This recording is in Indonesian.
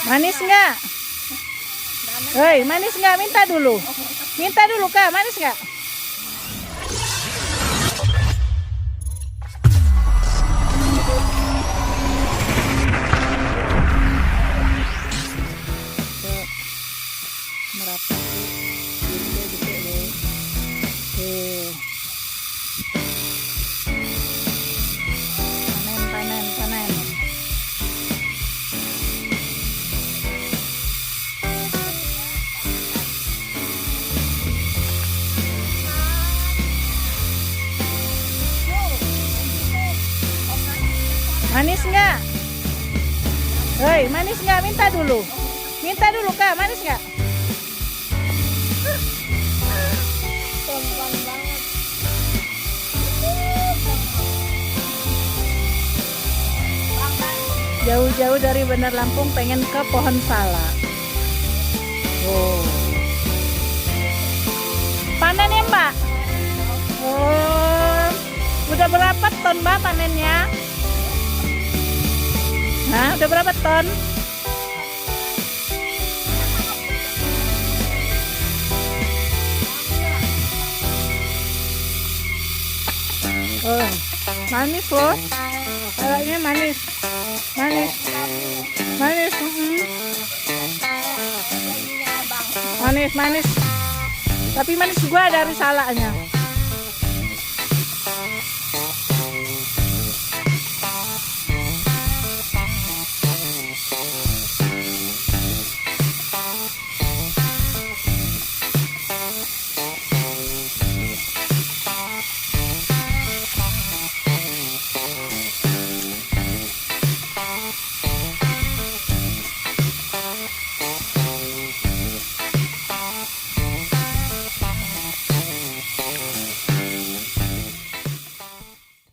Manis nggak? Hei, manis nggak? Minta dulu. Minta dulu, Kak. Manis nggak? Merapat. Panen, panen, panen. Manis nggak? Hei, manis nggak? Minta dulu. Minta dulu, Kak. Manis nggak? Pelan banget. Jauh-jauh dari Bandar Lampung pengen ke Pohon Salak. Oh. Panen ya, Mbak? Oh. Udah berapa ton, Mbak, panennya? Hah, udah berapa ton? Oh, manis loh. Salaknya manis. Manis. Manis. Manis, manis. Tapi manis juga dari salaknya.